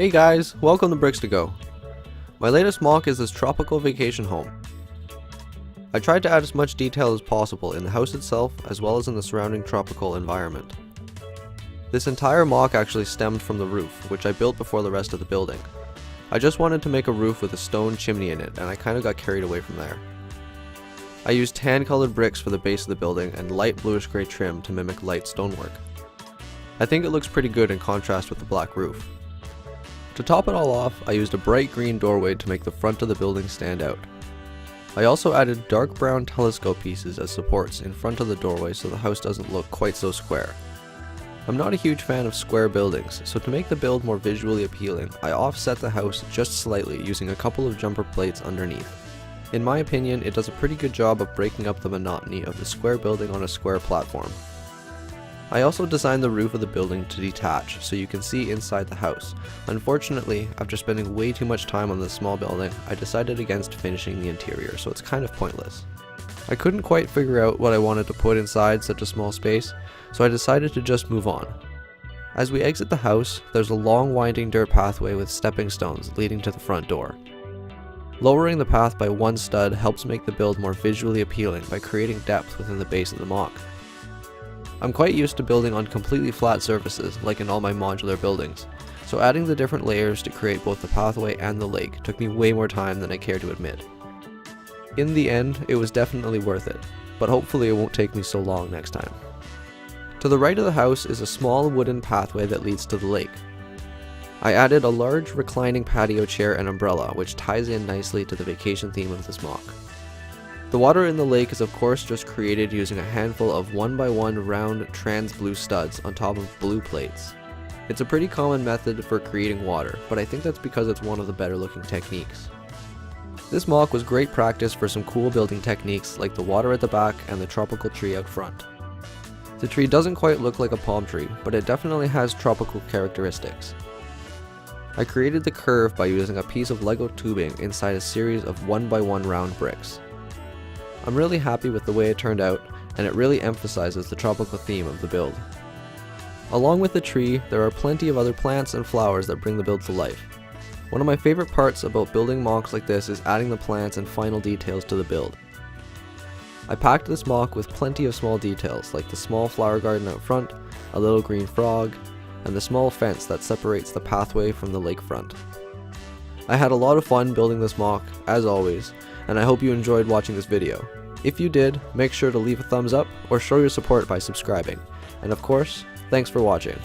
Hey guys, welcome to BricksToGo. My latest MOC is this tropical vacation home. I tried to add as much detail as possible in the house itself as well as in the surrounding tropical environment. This entire MOC actually stemmed from the roof, which I built before the rest of the building. I just wanted to make a roof with a stone chimney in it, and I kind of got carried away from there. I used tan-colored bricks for the base of the building and light bluish-gray trim to mimic light stonework. I think it looks pretty good in contrast with the black roof. To top it all off, I used a bright green doorway to make the front of the building stand out. I also added dark brown telescope pieces as supports in front of the doorway so the house doesn't look quite so square. I'm not a huge fan of square buildings, so to make the build more visually appealing, I offset the house just slightly using a couple of jumper plates underneath. In my opinion, it does a pretty good job of breaking up the monotony of the square building on a square platform. I also designed the roof of the building to detach so you can see inside the house. Unfortunately, after spending way too much time on this small building, I decided against finishing the interior, so it's kind of pointless. I couldn't quite figure out what I wanted to put inside such a small space, so I decided to just move on. As we exit the house, there's a long winding dirt pathway with stepping stones leading to the front door. Lowering the path by one stud helps make the build more visually appealing by creating depth within the base of the MOC. I'm quite used to building on completely flat surfaces, like in all my modular buildings, so adding the different layers to create both the pathway and the lake took me way more time than I care to admit. In the end, it was definitely worth it, but hopefully it won't take me so long next time. To the right of the house is a small wooden pathway that leads to the lake. I added a large reclining patio chair and umbrella, which ties in nicely to the vacation theme of this MOC. The water in the lake is of course just created using a handful of 1x1 round trans blue studs on top of blue plates. It's a pretty common method for creating water, but I think that's because it's one of the better looking techniques. This MOC was great practice for some cool building techniques like the water at the back and the tropical tree out front. The tree doesn't quite look like a palm tree, but it definitely has tropical characteristics. I created the curve by using a piece of Lego tubing inside a series of 1x1 round bricks. I'm really happy with the way it turned out, and it really emphasizes the tropical theme of the build. Along with the tree, there are plenty of other plants and flowers that bring the build to life. One of my favorite parts about building MOCs like this is adding the plants and final details to the build. I packed this MOC with plenty of small details like the small flower garden out front, a little green frog, and the small fence that separates the pathway from the lakefront. I had a lot of fun building this MOC, as always, and I hope you enjoyed watching this video. If you did, make sure to leave a thumbs up or show your support by subscribing. And of course, thanks for watching.